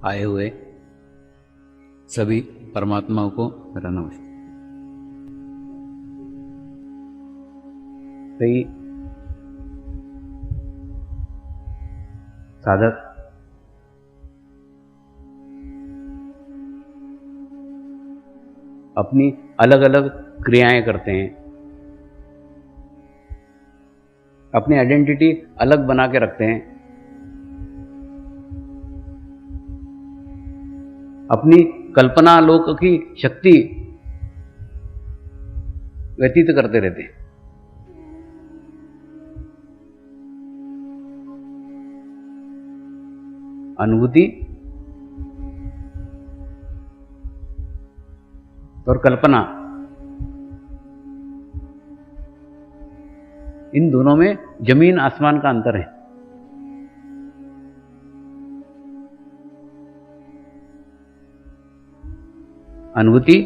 आए हुए सभी परमात्माओं को मेरा नमस्कार। कई साधक अपनी अलग अलग क्रियाएं करते हैं, अपनी आइडेंटिटी अलग बना के रखते हैं, अपनी कल्पना लोक की शक्ति व्यतीत करते रहते हैं। अनुभूति और कल्पना, इन दोनों में जमीन आसमान का अंतर है। अनुभूति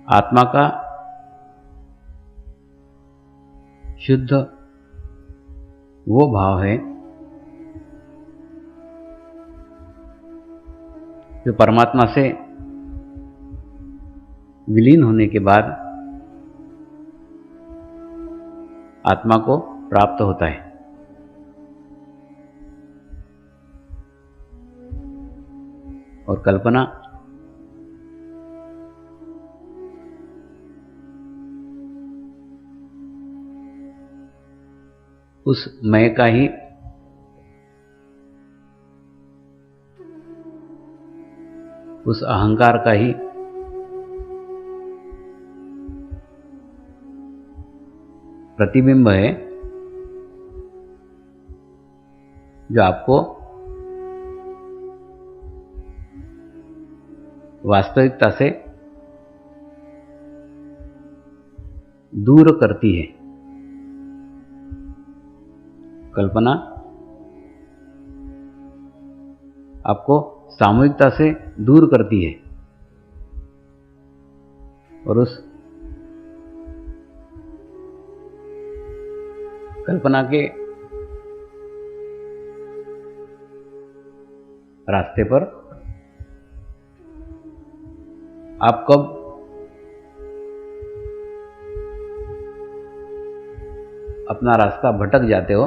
आत्मा का शुद्ध वो भाव है जो परमात्मा से विलीन होने के बाद आत्मा को प्राप्त होता है। और कल्पना उस मैं का ही उस अहंकार का ही प्रतिबिंब है जो आपको वास्तविकता से दूर करती है। कल्पना आपको सामूहिकता से दूर करती है और उस कल्पना के रास्ते पर आप कब अपना रास्ता भटक जाते हो,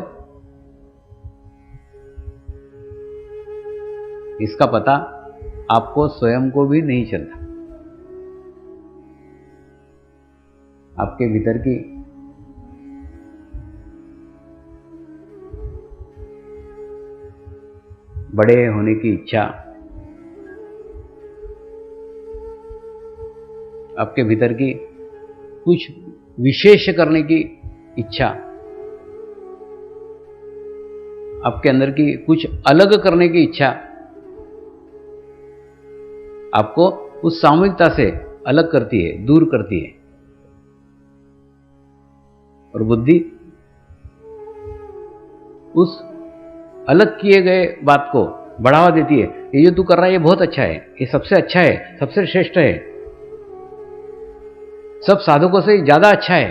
इसका पता आपको स्वयं को भी नहीं चलता। आपके भीतर की बड़े होने की इच्छा, आपके भीतर की कुछ विशेष करने की इच्छा, आपके अंदर की कुछ अलग करने की इच्छा आपको उस सामूहिकता से अलग करती है, दूर करती है। और बुद्धि उस अलग किए गए बात को बढ़ावा देती है। ये जो तू कर रहा है ये बहुत अच्छा है, ये सबसे अच्छा है, सबसे श्रेष्ठ है, सब साधकों से ज्यादा अच्छा है।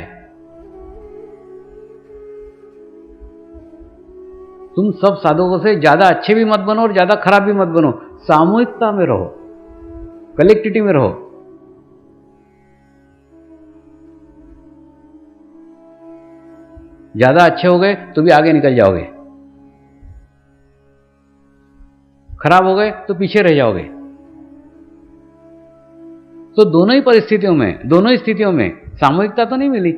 तुम सब साधकों से ज्यादा अच्छे भी मत बनो और ज्यादा खराब भी मत बनो, सामूहिकता में रहो, कलेक्टिविटी में रहो। ज्यादा अच्छे हो गए तो भी आगे निकल जाओगे, खराब हो गए तो पीछे रह जाओगे। तो दोनों ही परिस्थितियों में, दोनों ही स्थितियों में सामूहिकता तो नहीं मिली।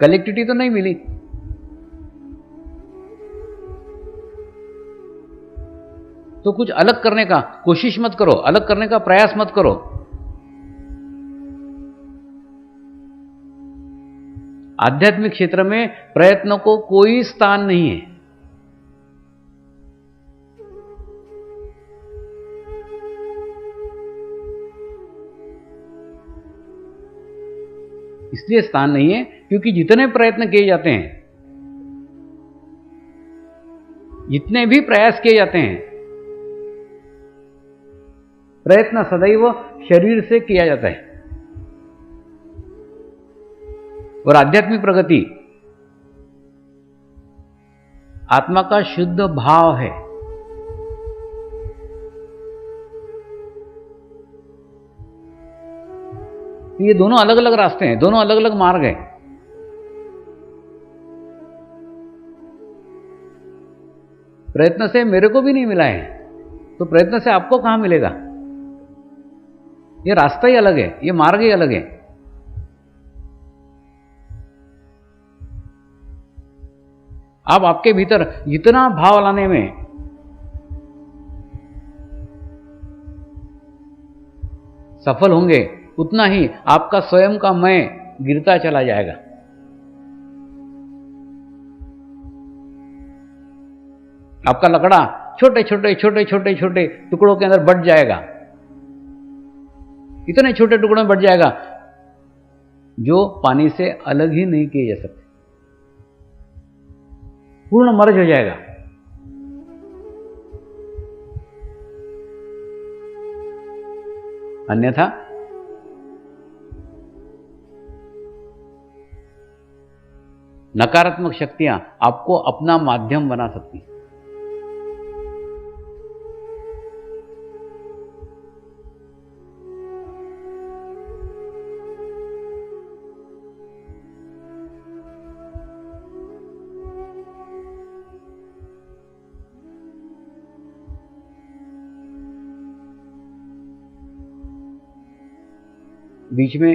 कलेक्टिविटी तो नहीं मिली। तो कुछ अलग करने का कोशिश मत करो, अलग करने का प्रयास मत करो। आध्यात्मिक क्षेत्र में प्रयत्नों को कोई स्थान नहीं है। इसलिए स्थान नहीं है क्योंकि जितने प्रयत्न किए जाते हैं, जितने भी प्रयास किए जाते हैं, प्रयत्न सदैव शरीर से किया जाता है। और आध्यात्मिक प्रगति आत्मा का शुद्ध भाव है। ये दोनों अलग अलग रास्ते हैं, दोनों अलग अलग मार्ग हैं। प्रयत्न से मेरे को भी नहीं मिला है, तो प्रयत्न से आपको कहां मिलेगा? ये रास्ता ही अलग है, ये मार्ग ही अलग है। आप आपके भीतर जितना भाव लाने में सफल होंगे, उतना ही आपका स्वयं का मैं गिरता चला जाएगा। आपका लकड़ा छोटे छोटे छोटे छोटे छोटे टुकड़ों के अंदर बंट जाएगा, इतने छोटे टुकड़ों में बंट जाएगा जो पानी से अलग ही नहीं किए जा सकते, पूर्ण मर्ज हो जाएगा। अन्यथा नकारात्मक शक्तियां आपको अपना माध्यम बना सकती हैं। बीच में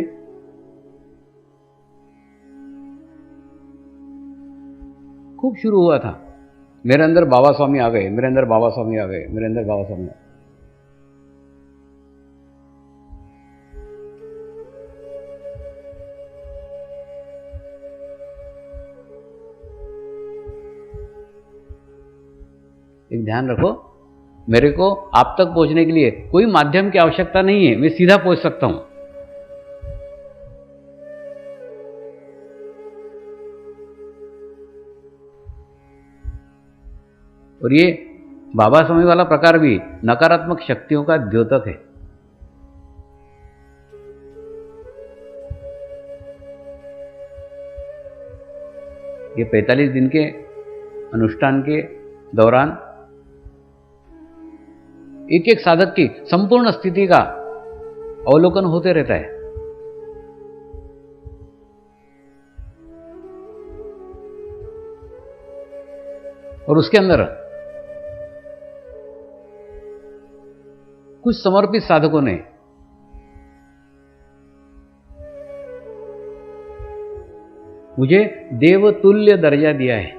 खूब शुरू हुआ था, मेरे अंदर बाबा स्वामी आ गए, मेरे अंदर बाबा स्वामी आ गए, मेरे अंदर बाबा स्वामी आ गए। एक ध्यान रखो, मेरे को आप तक पहुंचने के लिए कोई माध्यम की आवश्यकता नहीं है, मैं सीधा पहुंच सकता हूं। और ये बाबा स्वामी वाला प्रकार भी नकारात्मक शक्तियों का द्योतक है। ये 45 दिन के अनुष्ठान के दौरान एक एक साधक की संपूर्ण स्थिति का अवलोकन होते रहता है। और उसके अंदर कुछ समर्पित साधकों ने मुझे देवतुल्य दर्जा दिया है।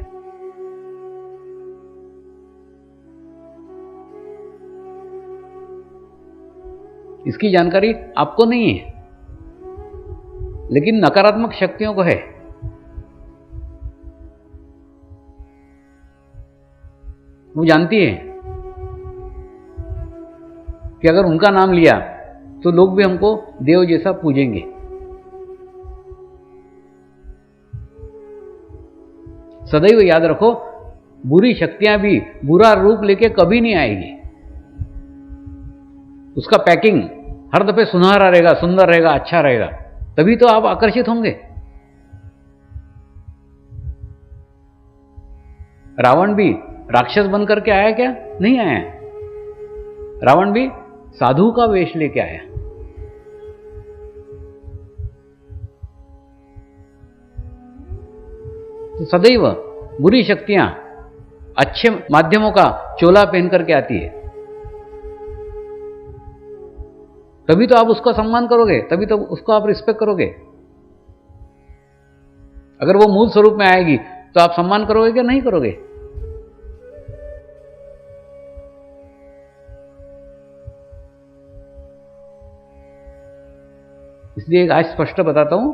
इसकी जानकारी आपको नहीं है, लेकिन नकारात्मक शक्तियों को है। वो जानती है कि अगर उनका नाम लिया तो लोग भी हमको देव जैसा पूजेंगे। सदैव याद रखो, बुरी शक्तियां भी बुरा रूप लेके कभी नहीं आएगी। उसका पैकिंग हर दफे सुनहरा रहेगा, सुंदर रहेगा, अच्छा रहेगा, तभी तो आप आकर्षित होंगे। रावण भी राक्षस बनकर के आया क्या? नहीं आया। रावण भी साधु का वेश लेके आया। तो सदैव बुरी शक्तियां अच्छे माध्यमों का चोला पहन करके आती है, तभी तो आप उसका सम्मान करोगे, तभी तो उसको आप रिस्पेक्ट करोगे। अगर वो मूल स्वरूप में आएगी तो आप सम्मान करोगे क्या? नहीं करोगे। इसलिए आज स्पष्ट बताता हूं,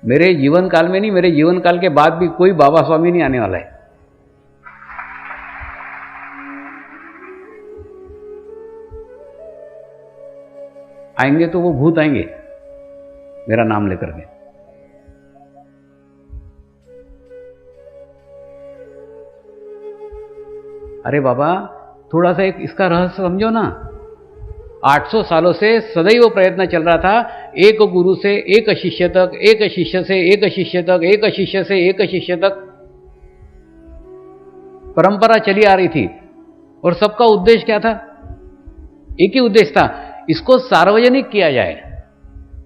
मेरे जीवन काल में नहीं, मेरे जीवन काल के बाद भी कोई बाबा स्वामी नहीं आने वाला है। आएंगे तो वो भूत आएंगे मेरा नाम लेकर के। अरे बाबा, थोड़ा सा एक इसका रहस्य समझो ना। 800 सालों से सदैव प्रयत्न चल रहा था, एक गुरु से एक शिष्य तक, एक शिष्य से एक शिष्य तक, एक शिष्य से एक शिष्य तक परंपरा चली आ रही थी। और सबका उद्देश्य क्या था? एक ही उद्देश्य था, इसको सार्वजनिक किया जाए,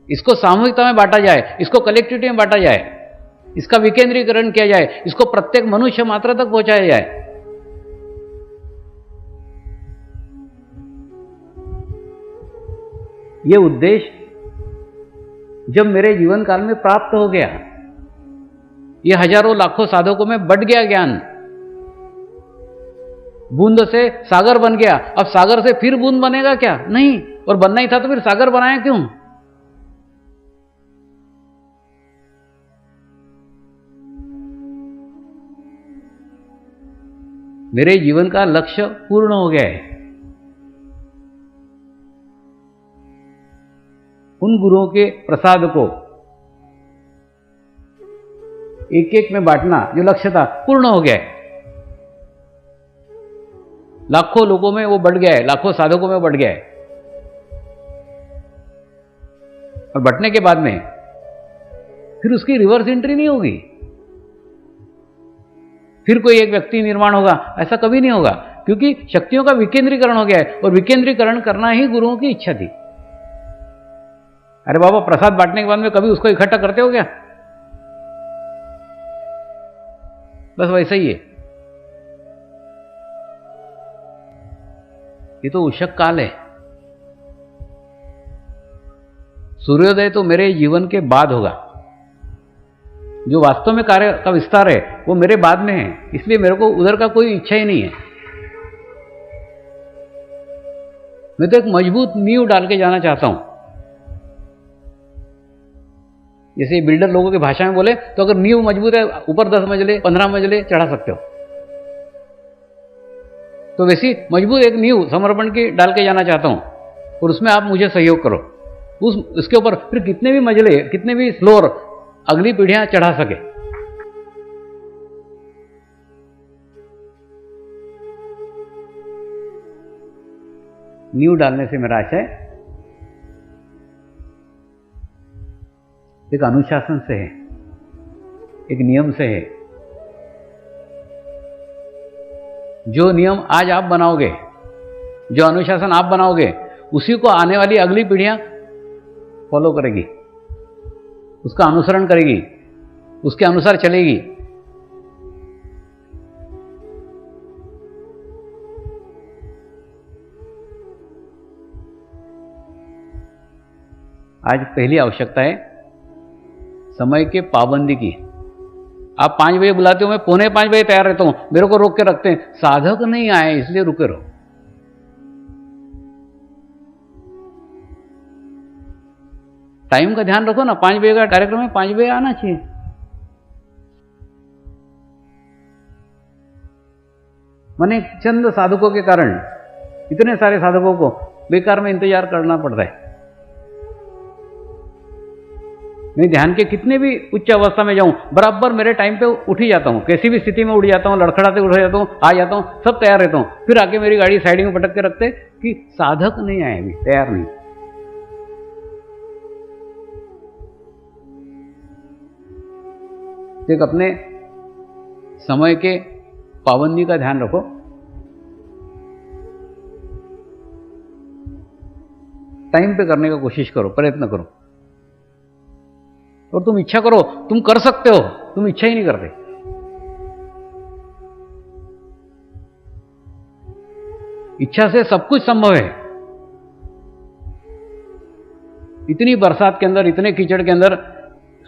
इसको सामूहिकता में बांटा जाए, इसको कलेक्टिविटी में बांटा जाए, इसका विकेंद्रीकरण किया जाए, इसको प्रत्येक मनुष्य मात्र तक पहुंचाया जाए। यह उद्देश्य जब मेरे जीवन काल में प्राप्त हो गया, यह हजारों लाखों साधकों में बढ़ गया ज्ञान, बूंद से सागर बन गया। अब सागर से फिर बूंद बनेगा क्या? नहीं। और बनना ही था तो फिर सागर बनाया क्यों? मेरे जीवन का लक्ष्य पूर्ण हो गया है। उन गुरुओं के प्रसाद को एक एक में बांटना जो लक्ष्य था पूर्ण हो गया है। लाखों लोगों में वो बढ़ गया है, लाखों साधकों में बढ़ गया है। और बढ़ने के बाद में फिर उसकी रिवर्स एंट्री नहीं होगी, फिर कोई एक व्यक्ति निर्माण होगा, ऐसा कभी नहीं होगा, क्योंकि शक्तियों का विकेंद्रीकरण हो गया है। और विकेंद्रीकरण करना ही गुरुओं की इच्छा थी। अरे बाबा, प्रसाद बांटने के बाद में कभी उसको इकट्ठा करते हो क्या? बस वैसा ही है। ये तो उषक काल है। सूर्योदय तो मेरे जीवन के बाद होगा, जो वास्तव में कार्य का विस्तार है वो मेरे बाद में है, इसलिए मेरे को उधर का कोई इच्छा ही नहीं है। मैं तो एक मजबूत नींव डाल के जाना चाहता हूं। जैसे बिल्डर लोगों की भाषा में बोले तो अगर नींव मजबूत है, ऊपर 10 मंजिले 15 मंजिले चढ़ा सकते हो। तो वैसी मजबूत एक नींव समर्पण की डाल के जाना चाहता हूं, और उसमें आप मुझे सहयोग करो। उसके ऊपर फिर कितने भी मंजिले, कितने भी फ्लोर अगली पीढ़ियां चढ़ा सके। नींव डालने से मेरा आशय एक अनुशासन से है, एक नियम से है। जो नियम आज आप बनाओगे, जो अनुशासन आप बनाओगे, उसी को आने वाली अगली पीढ़ियां फॉलो करेगी, उसका अनुसरण करेगी, उसके अनुसार चलेगी। आज पहली आवश्यकता है समय के पाबंदी की। आप 5 बजे बुलाते हो, मैं 4:45 बजे तैयार रहता हूं, मेरे को रोक के रखते हैं, साधक नहीं आए इसलिए रुके रहो। टाइम का ध्यान रखो ना। 5 बजे का कार्यक्रम है, 5 बजे आना चाहिए। माने चंद साधकों के कारण इतने सारे साधकों को बेकार में इंतजार करना पड़ता है। मैं ध्यान के कितने भी उच्च अवस्था में जाऊं, बराबर मेरे टाइम पे उठ ही जाता हूं, कैसी भी स्थिति में उठ जाता हूं, लड़खड़ाते उठ जाता हूं, आ जाता हूं, सब तैयार रहता हूं। फिर आके मेरी गाड़ी साइडिंग में पटक के रखते कि साधक नहीं आए, अभी तैयार नहीं। एक अपने समय के पाबंदी का ध्यान रखो। टाइम पे करने का कोशिश करो, प्रयत्न करो। और तुम इच्छा करो, तुम कर सकते हो, तुम इच्छा ही नहीं करते। इच्छा से सब कुछ संभव है। इतनी बरसात के अंदर, इतने कीचड़ के अंदर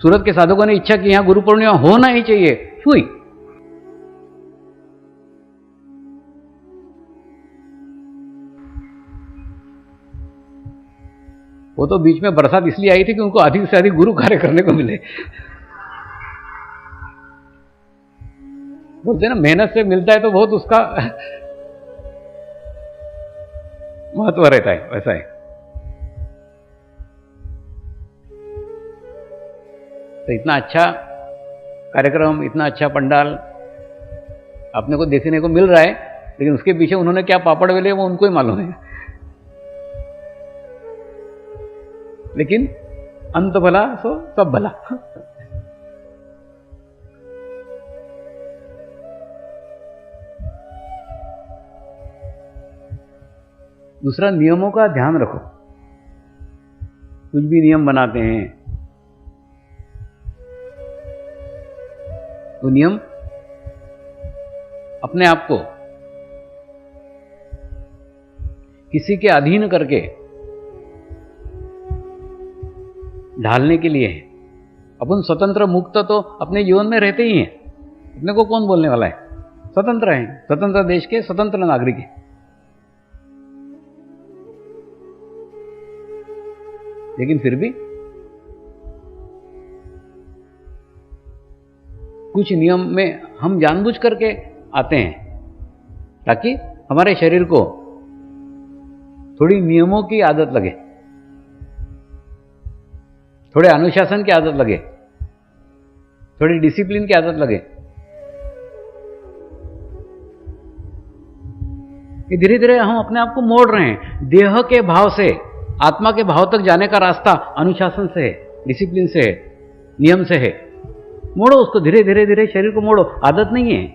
सूरत के साधकों ने इच्छा की यहां गुरु पूर्णिमा होना ही चाहिए, हुई। वो तो बीच में बरसात इसलिए आई थी कि उनको अधिक से अधिक गुरु कार्य करने को मिले। बोलते ना, मेहनत से मिलता है तो बहुत उसका महत्व रहता है, वैसा है। तो इतना अच्छा कार्यक्रम, इतना अच्छा पंडाल अपने को देखने को मिल रहा है, लेकिन उसके पीछे उन्होंने क्या पापड़ बेले वो उनको ही मालूम है। लेकिन अंत भला सो सब भला। दूसरा, नियमों का ध्यान रखो। कुछ भी नियम बनाते हैं वो नियम अपने आप को किसी के अधीन करके ढालने के लिए है। अपन स्वतंत्र मुक्त तो अपने जीवन में रहते ही हैं, अपने को कौन बोलने वाला है? स्वतंत्र हैं, स्वतंत्र देश के स्वतंत्र नागरिक हैं। लेकिन फिर भी कुछ नियम में हम जानबूझ करके आते हैं ताकि हमारे शरीर को थोड़ी नियमों की आदत लगे, थोड़े अनुशासन की आदत लगे, थोड़ी डिसिप्लिन की आदत लगे। ये धीरे धीरे हम अपने आप को मोड़ रहे हैं। देह के भाव से आत्मा के भाव तक जाने का रास्ता अनुशासन से है, डिसिप्लिन से है, नियम से है। मोड़ो उसको, धीरे धीरे धीरे शरीर को मोड़ो। आदत नहीं है।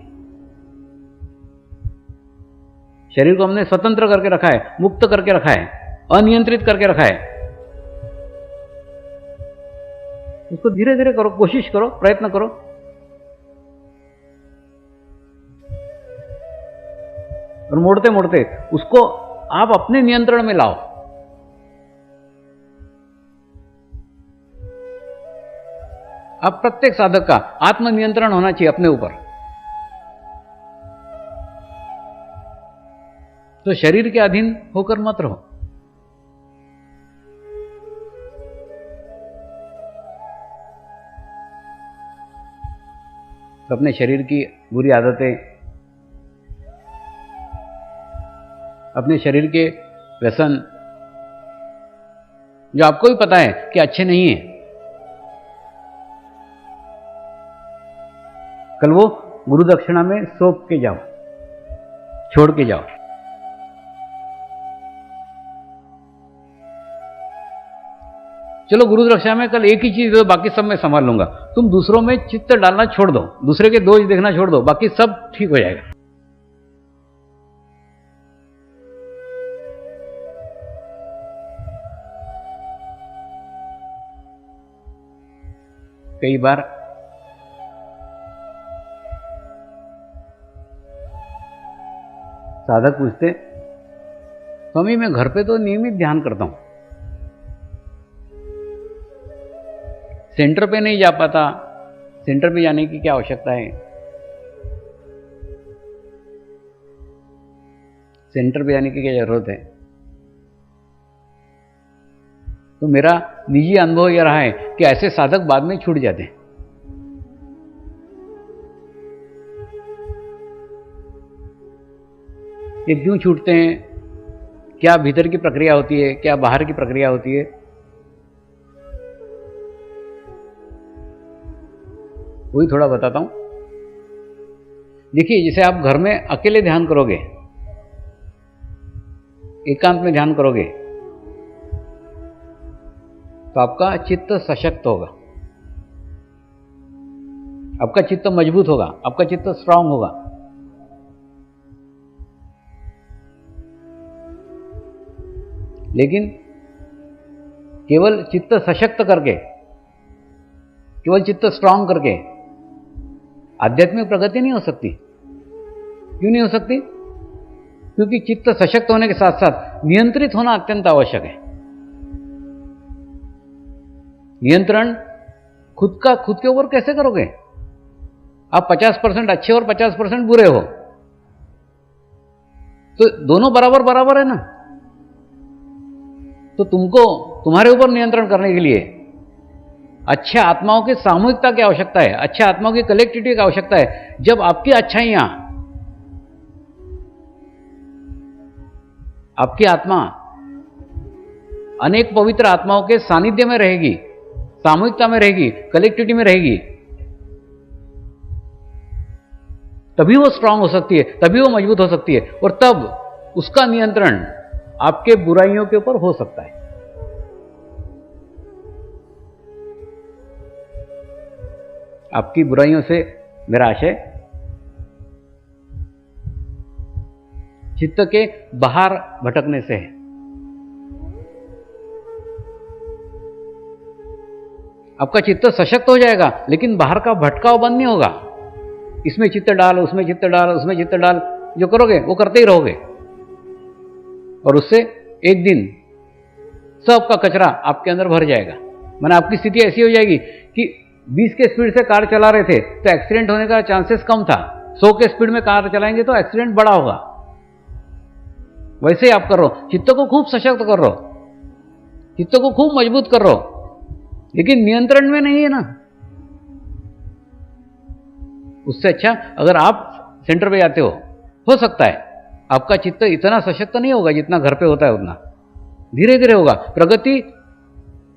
शरीर को हमने स्वतंत्र करके रखा है, मुक्त करके रखा है, अनियंत्रित करके रखा है। उसको धीरे धीरे करो, कोशिश करो, प्रयत्न करो। और मोड़ते मोड़ते उसको आप अपने नियंत्रण में लाओ। अब प्रत्येक साधक का आत्मनियंत्रण होना चाहिए अपने ऊपर। तो शरीर के अधीन होकर मत रहो। तो अपने शरीर की बुरी आदतें, अपने शरीर के व्यसन जो आपको भी पता है कि अच्छे नहीं है, कल वो गुरु दक्षिणा में सौंप के जाओ, छोड़ के जाओ। चलो गुरु दक्षिणा में कल एक ही चीज दो, बाकी सब मैं संभाल लूंगा। तुम दूसरों में चित्त डालना छोड़ दो, दूसरे के दोष देखना छोड़ दो, बाकी सब ठीक हो जाएगा। कई बार साधक पूछते, स्वामी मैं घर पे तो नियमित ध्यान करता हूं, सेंटर पे नहीं जा पाता, सेंटर पे जाने की क्या आवश्यकता है? सेंटर पे जाने की क्या जरूरत है? तो मेरा निजी अनुभव यह रहा है कि ऐसे साधक बाद में छूट जाते हैं। ये क्यों छूटते हैं? क्या भीतर की प्रक्रिया होती है, क्या बाहर की प्रक्रिया होती है? वही थोड़ा बताता हूं। देखिए, जैसे आप घर में अकेले ध्यान करोगे, एकांत में ध्यान करोगे, तो आपका चित्त सशक्त होगा, आपका चित्त मजबूत होगा, आपका चित्त स्ट्रांग होगा। लेकिन केवल चित्त सशक्त करके, केवल चित्त स्ट्रांग करके आध्यात्मिक प्रगति नहीं हो सकती। क्यों नहीं हो सकती? क्योंकि चित्त सशक्त होने के साथ साथ नियंत्रित होना अत्यंत आवश्यक है। नियंत्रण खुद के ऊपर कैसे करोगे? आप 50% अच्छे और 50% बुरे हो, तो दोनों बराबर बराबर है ना। तो तुमको तुम्हारे ऊपर नियंत्रण करने के लिए अच्छे आत्माओं की सामूहिकता की आवश्यकता है, अच्छे आत्माओं की कलेक्टिविटी की आवश्यकता है। जब आपकी अच्छाइयां, आपकी आत्मा अनेक पवित्र आत्माओं के सानिध्य में रहेगी, सामूहिकता में रहेगी, कलेक्टिविटी में रहेगी, तभी वो स्ट्रांग हो सकती है, तभी वो मजबूत हो सकती है, और तब उसका नियंत्रण आपके बुराइयों के ऊपर हो सकता है। आपकी बुराइयों से मेरा आशय चित्त के बाहर भटकने से है। आपका चित्त सशक्त हो जाएगा, लेकिन बाहर का भटकाव बंद नहीं होगा। इसमें चित्त डाल, उसमें चित्त डाल, उसमें चित्त डाल, जो करोगे वो करते ही रहोगे, और उससे एक दिन सबका कचरा आपके अंदर भर जाएगा। माने आपकी स्थिति ऐसी हो जाएगी कि 20 के स्पीड से कार चला रहे थे तो एक्सीडेंट होने का चांसेस कम था, 100 के स्पीड में कार चलाएंगे तो एक्सीडेंट बड़ा होगा। वैसे ही आप कर रहे हो, चित्त को खूब सशक्त कर रहे हो, चित्त को खूब मजबूत कर रहे हो, लेकिन नियंत्रण में नहीं है ना। उससे अच्छा अगर आप सेंटर पे जाते हो सकता है आपका चित्त इतना सशक्त नहीं होगा जितना घर पे होता है, उतना धीरे धीरे होगा। प्रगति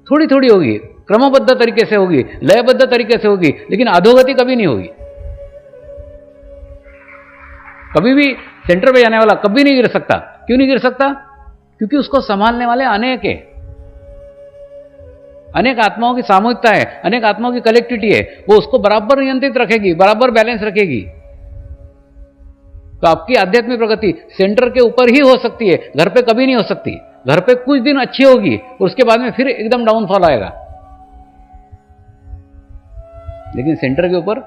थोड़ी थोड़ी होगी, क्रमबद्ध तरीके से होगी, लयबद्ध तरीके से होगी, लेकिन अधोगति कभी नहीं होगी। कभी भी सेंटर पे जाने वाला कभी नहीं गिर सकता। क्यों नहीं गिर सकता? क्योंकि उसको संभालने वाले अनेक है, अनेक आत्माओं की सामूहिकता है, अनेक आत्माओं की कलेक्टिविटी है, वो उसको बराबर नियंत्रित रखेगी, बराबर बैलेंस रखेगी। तो आपकी आध्यात्मिक प्रगति सेंटर के ऊपर ही हो सकती है, घर पे कभी नहीं हो सकती। घर पे कुछ दिन अच्छी होगी और उसके बाद में फिर एकदम डाउनफॉल आएगा, लेकिन सेंटर के ऊपर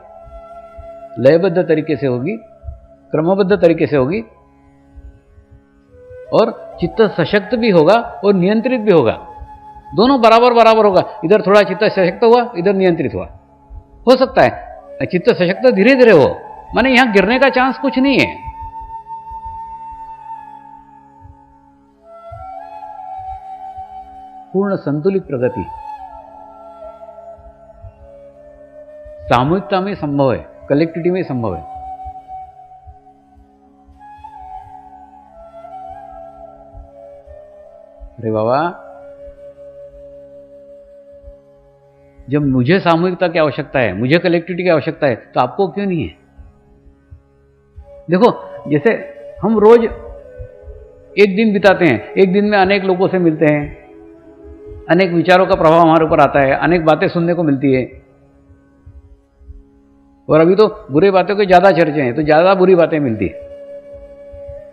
लयबद्ध तरीके से होगी, क्रमबद्ध तरीके से होगी, और चित्त सशक्त भी होगा और नियंत्रित भी होगा। दोनों बराबर बराबर होगा। इधर थोड़ा चित्त सशक्त हुआ, इधर नियंत्रित हुआ। हो सकता है चित्त सशक्त धीरे धीरे हो, माने यहां गिरने का चांस कुछ नहीं है। पूर्ण संतुलित प्रगति सामूहिकता में संभव है, कलेक्टिविटी में संभव है। अरे बाबा, जब मुझे सामूहिकता की आवश्यकता है, मुझे कलेक्टिविटी की आवश्यकता है, तो आपको क्यों नहीं है? देखो, जैसे हम रोज एक दिन बिताते हैं, एक दिन में अनेक लोगों से मिलते हैं, अनेक विचारों का प्रभाव हमारे ऊपर आता है, अनेक बातें सुनने को मिलती है, और अभी तो बुरी बातों के ज्यादा चर्चे हैं, तो ज्यादा बुरी बातें मिलती है।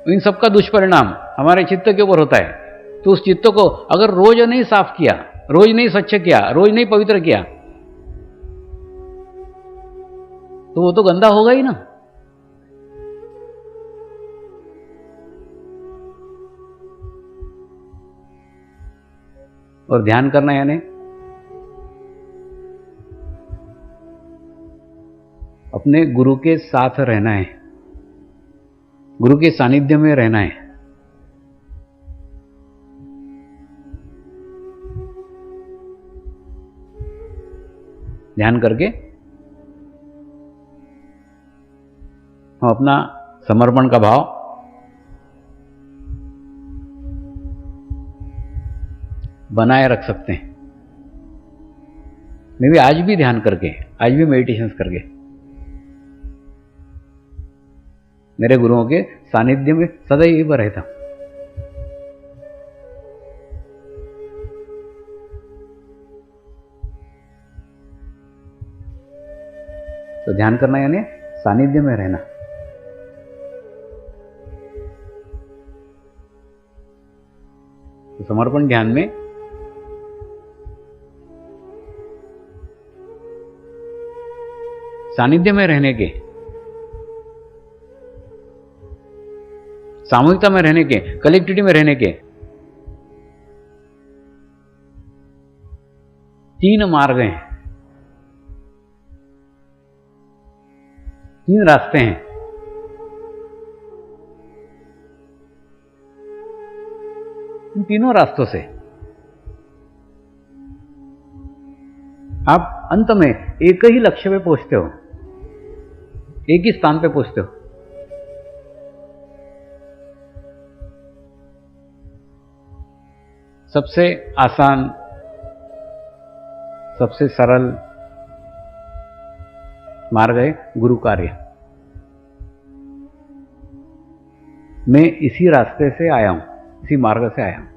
इन सबका दुष्परिणाम हमारे चित्त के ऊपर होता है। तो उस चित्त को अगर रोज नहीं साफ किया, रोज नहीं स्वच्छ किया, रोज नहीं पवित्र किया, तो वो तो गंदा होगा ही ना। और ध्यान करना यानी अपने गुरु के साथ रहना है, गुरु के सानिध्य में रहना है। ध्यान करके हम अपना समर्पण का भाव बनाए रख सकते हैं। मैं भी आज भी ध्यान करके, आज भी मेडिटेशंस करके मेरे गुरुओं के सानिध्य में सदैव रहता हूं। तो ध्यान करना यानी सानिध्य में रहना। तो समर्पण ध्यान में सानिध्य में रहने के, सामूहिकता में रहने के, कलेक्टिविटी में रहने के 3 मार्ग हैं, 3 रास्ते हैं। इन तीनों रास्तों से आप अंत में एक ही लक्ष्य पे पहुंचते हो, एक ही स्थान पे पहुंचते हो। सबसे आसान, सबसे सरल मार्ग है गुरु कार्य। मैं इसी रास्ते से आया हूं, इसी मार्ग से आया हूं।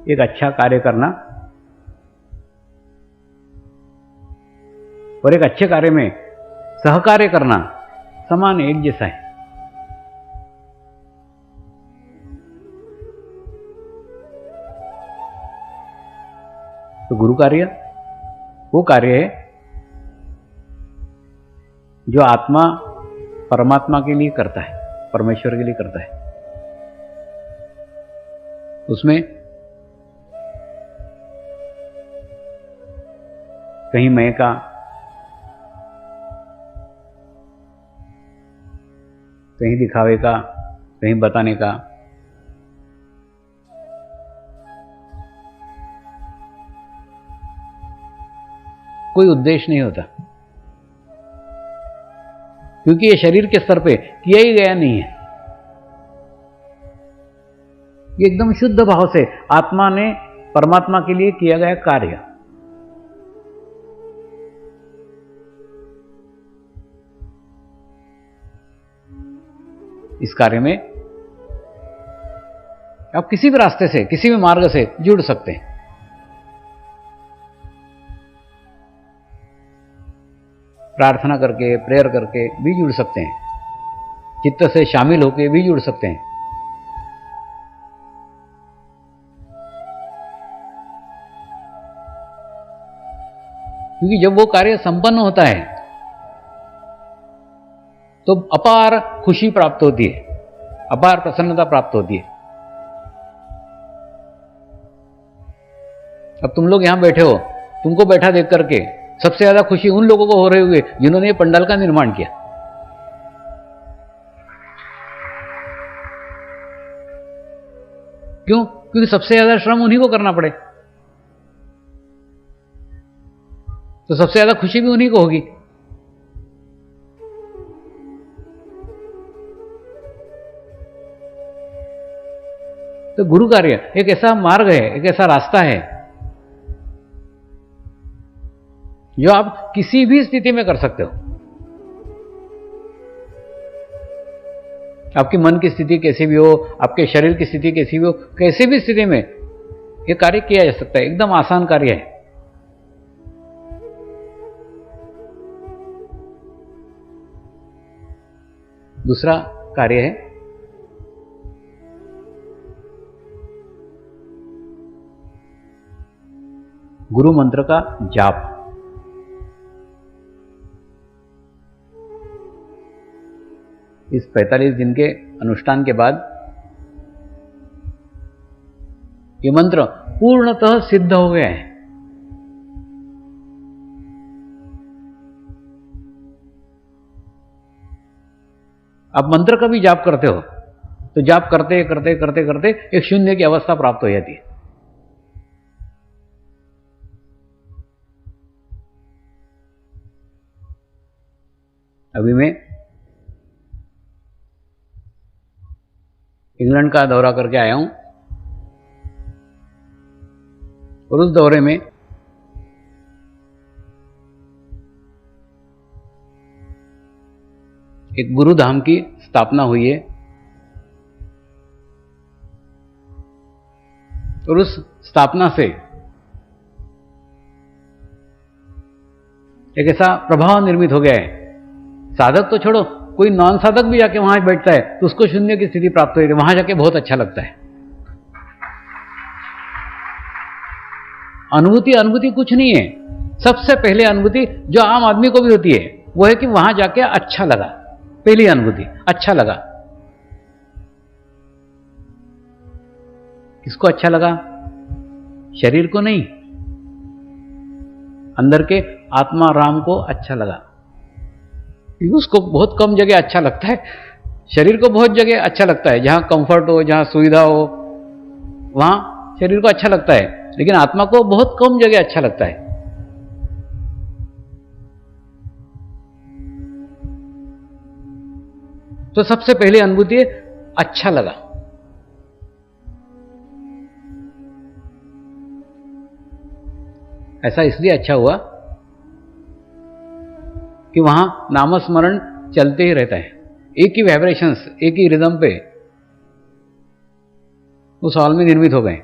एक अच्छा कार्य करना और एक अच्छे कार्य में सहकार्य करना समान एक जैसा है। तो गुरु कार्य वो कार्य है जो आत्मा परमात्मा के लिए करता है, परमेश्वर के लिए करता है। उसमें कहीं मैं का, कहीं दिखावे का, कहीं बताने का, कोई उद्देश्य नहीं होता, क्योंकि ये शरीर के स्तर पे किया ही गया नहीं है। ये एकदम शुद्ध भाव से आत्मा ने परमात्मा के लिए किया गया कार्य। इस कार्य में आप किसी भी रास्ते से, किसी भी मार्ग से जुड़ सकते हैं। प्रार्थना करके, प्रेयर करके भी जुड़ सकते हैं, चित्त से शामिल होकर भी जुड़ सकते हैं। क्योंकि जब वो कार्य संपन्न होता है तो अपार खुशी प्राप्त होती है, अपार प्रसन्नता प्राप्त होती है। अब तुम लोग यहां बैठे हो, तुमको बैठा देख करके सबसे ज्यादा खुशी उन लोगों को हो रही हुई जिन्होंने ये पंडाल का निर्माण किया। क्यों? क्योंकि सबसे ज्यादा श्रम उन्हीं को करना पड़े, तो सबसे ज्यादा खुशी भी उन्हीं को होगी। तो गुरु कार्य एक ऐसा मार्ग है, एक ऐसा रास्ता है जो आप किसी भी स्थिति में कर सकते हो। आपकी मन की स्थिति कैसी भी हो, आपके शरीर की स्थिति कैसी भी हो, कैसे भी स्थिति में यह कार्य किया जा सकता है। एकदम आसान कार्य है। दूसरा कार्य है गुरु मंत्र का जाप। इस 45 दिन के अनुष्ठान के बाद ये मंत्र पूर्णतः सिद्ध हो गया है। आप मंत्र का भी जाप करते हो तो जाप करते करते करते करते एक शून्य की अवस्था प्राप्त हो जाती है। अभी मैं इंग्लैंड का दौरा करके आया हूं और उस दौरे में एक गुरुधाम की स्थापना हुई है और उस स्थापना से एक ऐसा प्रभाव निर्मित हो गया है। साधक तो छोड़ो, कोई नॉन साधक भी जाके वहां बैठता है तो उसको शून्य की स्थिति प्राप्त होती है। वहां जाके बहुत अच्छा लगता है। अनुभूति कुछ नहीं है। सबसे पहले अनुभूति जो आम आदमी को भी होती है वो है कि वहां जाके अच्छा लगा। पहली अनुभूति अच्छा लगा। किसको अच्छा लगा? शरीर को नहीं, अंदर के आत्मा राम को अच्छा लगा। उसको बहुत कम जगह अच्छा लगता है। शरीर को बहुत जगह अच्छा लगता है, जहां कंफर्ट हो, जहां सुविधा हो, वहां शरीर को अच्छा लगता है, लेकिन आत्मा को बहुत कम जगह अच्छा लगता है। तो सबसे पहले अनुभूति अच्छा लगा। ऐसा इसलिए अच्छा हुआ कि वहां नामस्मरण चलते ही रहता है। एक ही वाइब्रेशंस, एक ही रिदम पे उस हॉल में निर्मित हो गए।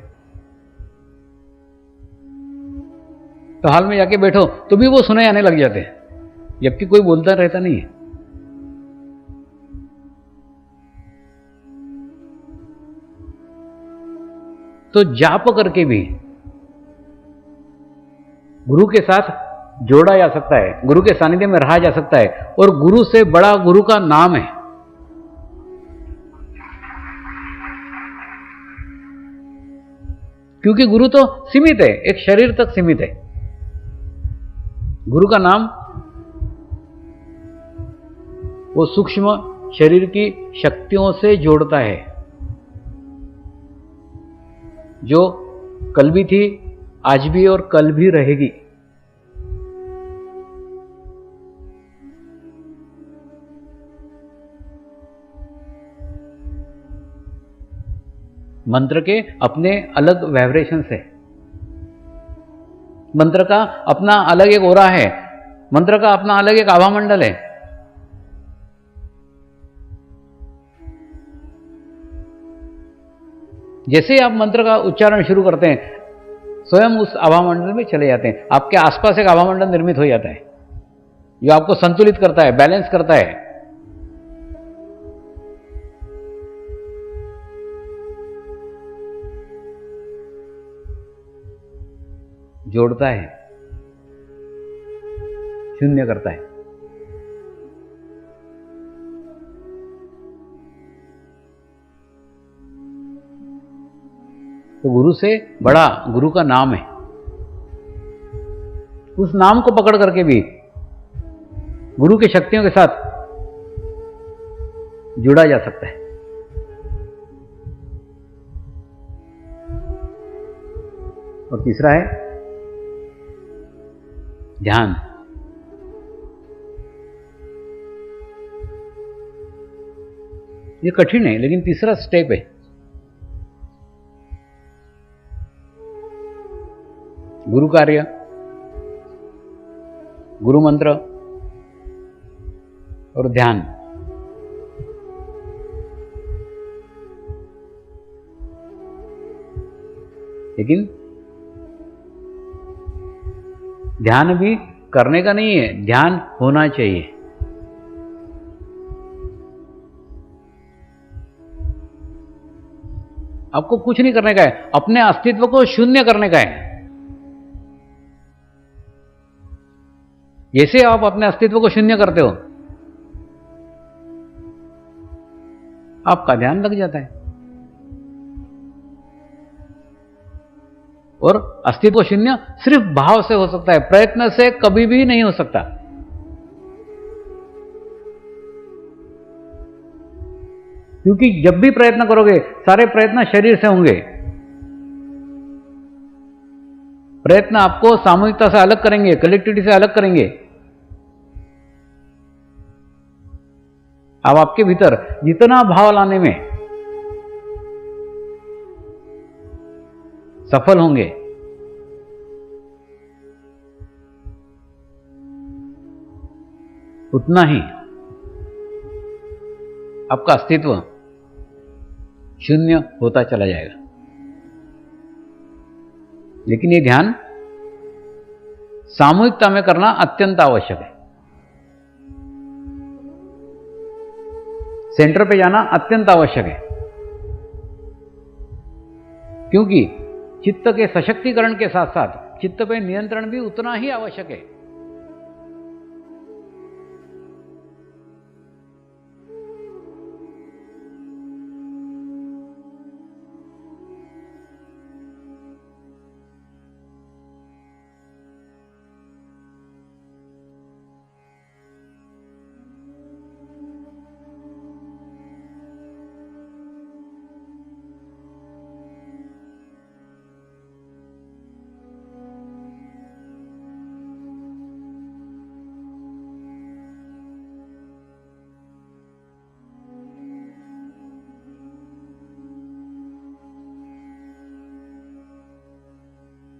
तो हाल में जाके बैठो तो भी वो सुने आने लग जाते हैं, जबकि कोई बोलता रहता नहीं है। तो जाप करके भी गुरु के साथ जोड़ा जा सकता है, गुरु के सानिध्य में रहा जा सकता है, और गुरु से बड़ा गुरु का नाम है। क्योंकि गुरु तो सीमित है, एक शरीर तक सीमित है। गुरु का नाम वो सूक्ष्म शरीर की शक्तियों से जोड़ता है, जो कल भी थी, आज भी और कल भी रहेगी। मंत्र के अपने अलग वाइब्रेशंस है, मंत्र का अपना अलग एक ओरा है, मंत्र का अपना अलग एक आभा मंडल है। जैसे आप मंत्र का उच्चारण शुरू करते हैं, स्वयं उस आभा मंडल में चले जाते हैं। आपके आसपास एक आभा मंडल निर्मित हो जाता है, जो आपको संतुलित करता है, बैलेंस करता है। जोड़ता है, शून्य करता है। तो गुरु से बड़ा गुरु का नाम है। उस नाम को पकड़ करके भी गुरु की शक्तियों के साथ जुड़ा जा सकता है। और तीसरा है ध्यान। ये कठिन है, लेकिन तीसरा स्टेप है। गुरु कार्य, गुरु मंत्र और ध्यान। लेकिन ध्यान भी करने का नहीं है, ध्यान होना चाहिए। आपको कुछ नहीं करने का है, अपने अस्तित्व को शून्य करने का है। जैसे आप अपने अस्तित्व को शून्य करते हो, आपका ध्यान लग जाता है। और अस्तित्व शून्य सिर्फ भाव से हो सकता है, प्रयत्न से कभी भी नहीं हो सकता। क्योंकि जब भी प्रयत्न करोगे, सारे प्रयत्न शरीर से होंगे। प्रयत्न आपको सामूहिकता से अलग करेंगे, कलेक्टिविटी से अलग करेंगे। अब आपके भीतर जितना भाव लाने में सफल होंगे, उतना ही आपका अस्तित्व शून्य होता चला जाएगा। लेकिन ये ध्यान सामूहिकता में करना अत्यंत आवश्यक है। सेंटर पे जाना अत्यंत आवश्यक है, क्योंकि चित्त के सशक्तिकरण के साथ साथ चित्त पे नियंत्रण भी उतना ही आवश्यक है।